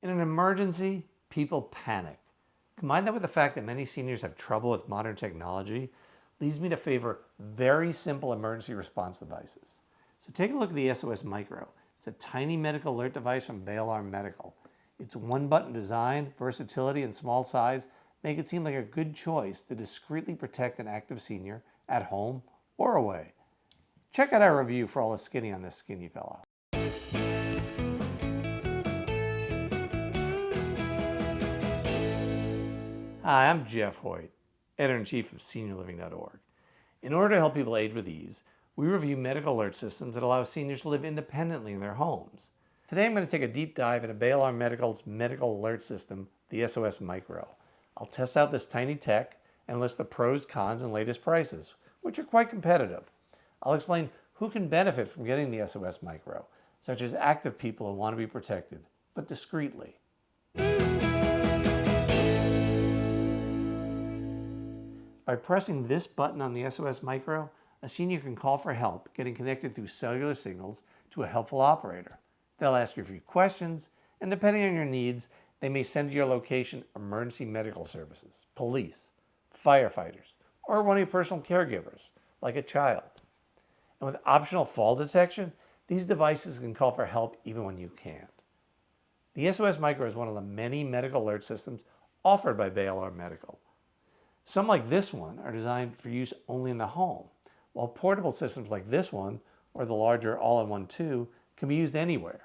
In an emergency, people panic. Combine that with the fact that many seniors have trouble with modern technology, leads me to favor very simple emergency response devices. So take a look at the SOS Micro. It's a tiny medical alert device from Bay Alarm Medical. Its one-button design, versatility, and small size make it seem like a good choice to discreetly protect an active senior at home or away. Check out our review for all the skinny on this skinny fella. Hi, I'm Jeff Hoyt, Editor-in-Chief of SeniorLiving.Org. In order to help people age with ease, we review medical alert systems that allow seniors to live independently in their homes. Today I'm going to take a deep dive into Bay Alarm Medical's medical alert system, the SOS Micro. I'll test out this tiny tech and list the pros, cons, and latest prices, which are quite competitive. I'll explain who can benefit from getting the SOS Micro, such as active people who want to be protected, but discreetly. By pressing this button on the SOS Micro, a senior can call for help getting connected through cellular signals to a helpful operator. They'll ask you a few questions, and depending on your needs, they may send to your location emergency medical services, police, firefighters, or one of your personal caregivers, like a child. And with optional fall detection, these devices can call for help even when you can't. The SOS Micro is one of the many medical alert systems offered by Bay Alarm Medical. Some like this one are designed for use only in the home, while portable systems like this one, or the larger all-in-one 2, can be used anywhere.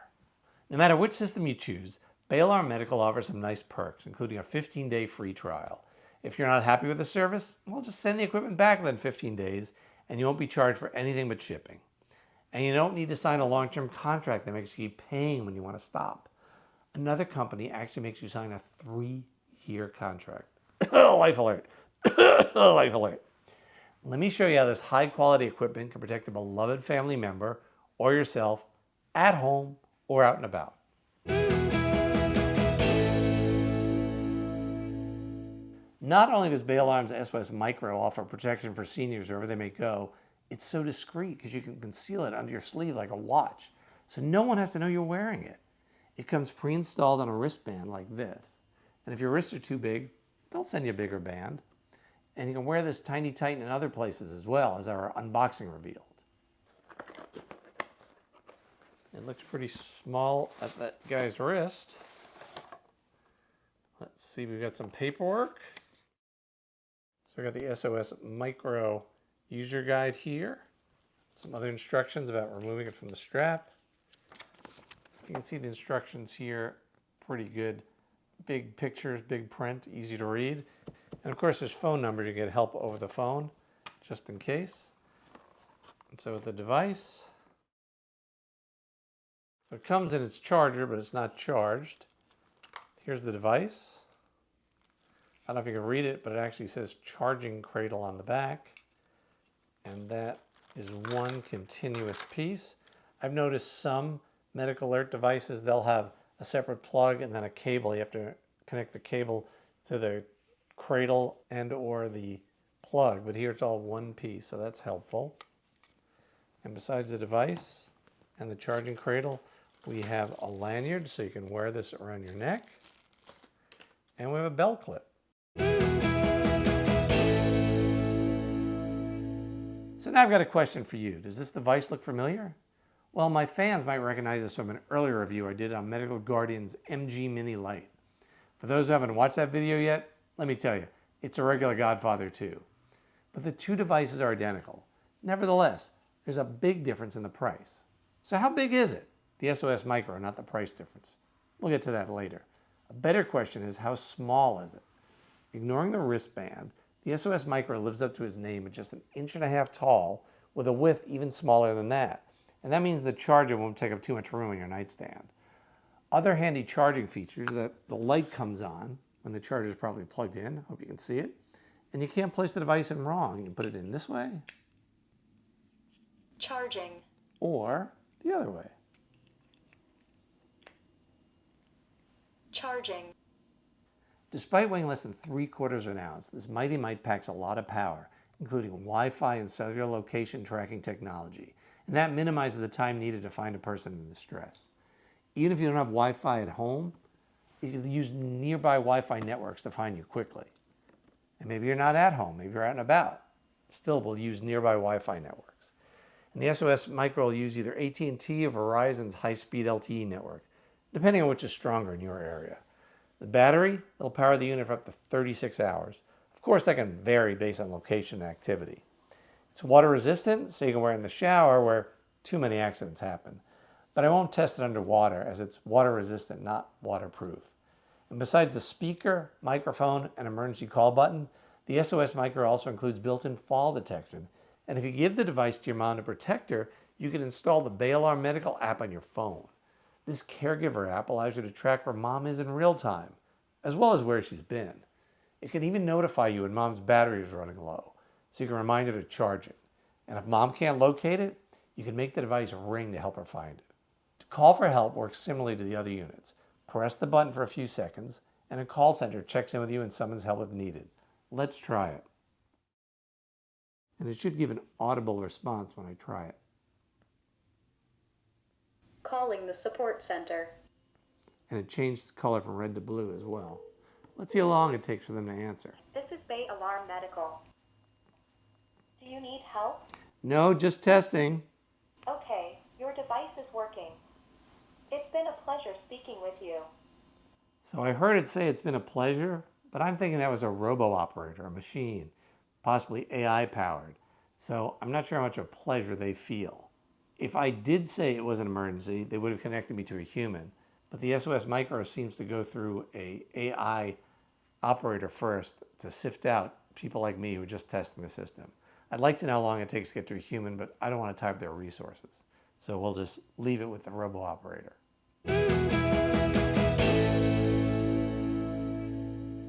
No matter which system you choose, Bay Alarm Medical offers some nice perks, including a 15-day free trial. If you're not happy with the service, well, just send the equipment back within 15 days, and you won't be charged for anything but shipping. And you don't need to sign a long-term contract that makes you keep paying when you want to stop. Another company actually makes you sign a 3-year contract. Life alert. Life alert. Let me show you how this high-quality equipment can protect a beloved family member or yourself at home or out and about. Not only does Bay Alarm's SOS Micro offer protection for seniors wherever they may go, it's so discreet because you can conceal it under your sleeve like a watch, so no one has to know you're wearing it. It comes pre-installed on a wristband like this, and if your wrists are too big, they'll send you a bigger band. And you can wear this tiny Titan in other places as well, as our unboxing revealed. It looks pretty small at that guy's wrist. Let's see, we've got some paperwork. So we've got the SOS Micro user guide here. Some other instructions about removing it from the strap. You can see the instructions here, pretty good. Big pictures, big print, easy to read. And of course, there's phone numbers. You get help over the phone, just in case. And so with the device, so it comes in its charger, but it's not charged. Here's the device. I don't know if you can read it, but it actually says charging cradle on the back. And that is one continuous piece. I've noticed some medical alert devices, they'll have a separate plug and then a cable. You have to connect the cable to the cradle and or the plug, but here it's all one piece, so that's helpful. And besides the device and the charging cradle, we have a lanyard so you can wear this around your neck, and we have a belt clip. So now I've got a question for you. Does this device look familiar? Well, my fans might recognize this from an earlier review I did on Medical Guardian's MG Mini Lite. For those who haven't watched that video yet, let me tell you, it's a regular Godfather too. But the two devices are identical. Nevertheless, there's a big difference in the price. So how big is it? The SOS Micro, not the price difference. We'll get to that later. A better question is, how small is it? Ignoring the wristband, the SOS Micro lives up to its name at just 1.5 inches tall, with a width even smaller than that. And that means the charger won't take up too much room on your nightstand. Other handy charging features that the light comes on when the charger is probably plugged in. Hope you can see it. And you can't place the device in wrong. You can put it in this way. Charging. Or the other way. Charging. Despite weighing less than 3/4 of an ounce, this mighty mite packs a lot of power, including Wi-Fi and cellular location tracking technology. And that minimizes the time needed to find a person in distress. Even if you don't have Wi-Fi at home, It'll use nearby Wi-Fi networks to find you quickly. And maybe you're not at home, maybe you're out and about. Still, we'll use nearby Wi-Fi networks. And the SOS Micro will use either AT&T or Verizon's high-speed LTE network, depending on which is stronger in your area. The battery, it'll power the unit for up to 36 hours. Of course, that can vary based on location and activity. It's water resistant, so you can wear it in the shower where too many accidents happen. But I won't test it underwater as it's water resistant, not waterproof. And besides the speaker, microphone, and emergency call button, the SOS Micro also includes built-in fall detection. And if you give the device to your mom to protect her, you can install the Bay Alarm Medical app on your phone. This caregiver app allows you to track where mom is in real time, as well as where she's been. It can even notify you when mom's battery is running low, so you can remind her to charge it. And if mom can't locate it, you can make the device ring to help her find it. To call for help works similarly to the other units. Press the button for a few seconds, and a call center checks in with you and summons help if needed. Let's try it. And it should give an audible response when I try it. Calling the support center. And it changed the color from red to blue as well. Let's see how long it takes for them to answer. This is Bay Alarm Medical. Do you need help? No, just testing. Okay, your device is working. It's been a pleasure speaking with you. So I heard it say it's been a pleasure, but I'm thinking that was a robo-operator, a machine, possibly AI powered. So I'm not sure how much of a pleasure they feel. If I did say it was an emergency, they would have connected me to a human. But the SOS Micro seems to go through a AI operator first to sift out people like me who are just testing the system. I'd like to know how long it takes to get to a human, but I don't want to tie up their resources. So we'll just leave it with the robo-operator.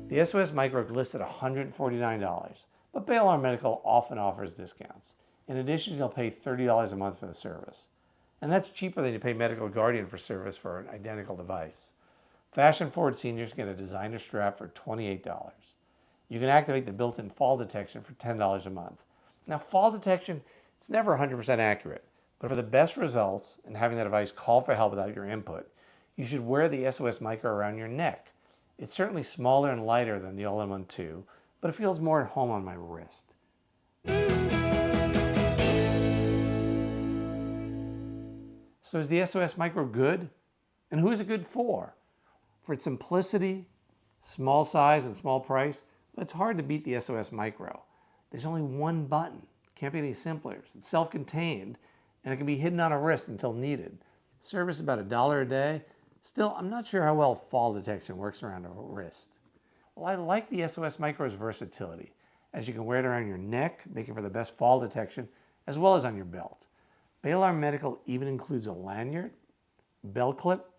The SOS Micro lists at $149, but Bay Alarm Medical often offers discounts. In addition, you'll pay $30 a month for the service. And that's cheaper than you pay Medical Guardian for service for an identical device. Fashion-forward seniors get a designer strap for $28. You can activate the built-in fall detection for $10 a month. Now, fall detection, it's never 100% accurate, but for the best results and having the device call for help without your input, you should wear the SOS Micro around your neck. It's certainly smaller and lighter than the All-in-One 2, but it feels more at home on my wrist. So is the SOS Micro good? And who is it good for? For its simplicity, small size, and small price, it's hard to beat the SOS Micro. There's only one button. Can't be any simpler. It's self-contained, and it can be hidden on a wrist until needed. Service is about $1 a day. Still, I'm not sure how well fall detection works around a wrist. Well, I like the SOS Micro's versatility, as you can wear it around your neck, making for the best fall detection, as well as on your belt. Bay Alarm Medical even includes a lanyard, belt clip,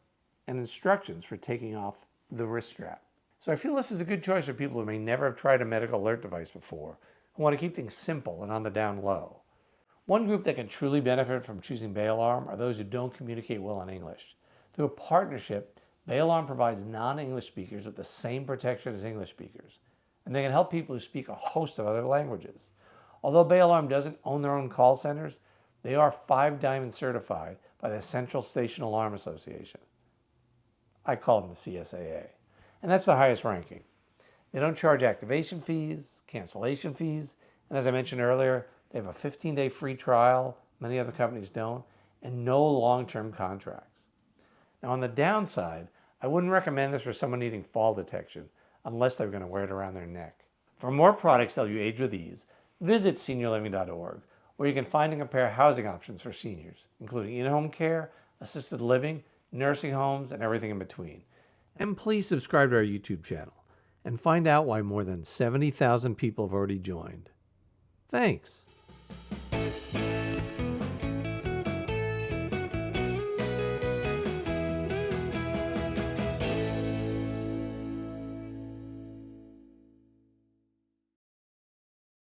and instructions for taking off the wrist strap. So I feel this is a good choice for people who may never have tried a medical alert device before, who want to keep things simple and on the down low. One group that can truly benefit from choosing Bay Alarm are those who don't communicate well in English. Through a partnership, Bay Alarm provides non-English speakers with the same protection as English speakers, and they can help people who speak a host of other languages. Although Bay Alarm doesn't own their own call centers, they are 5-diamond certified by the Central Station Alarm Association. I call them the CSAA, and that's the highest ranking. They don't charge activation fees, cancellation fees, and as I mentioned earlier, they have a 15-day free trial, many other companies don't, and no long-term contracts. Now on the downside, I wouldn't recommend this for someone needing fall detection unless they're going to wear it around their neck. For more products that help you age with ease, visit SeniorLiving.Org, where you can find and compare housing options for seniors, including in-home care, assisted living, nursing homes, and everything in between. And please subscribe to our YouTube channel and find out why more than 70,000 people have already joined. Thanks.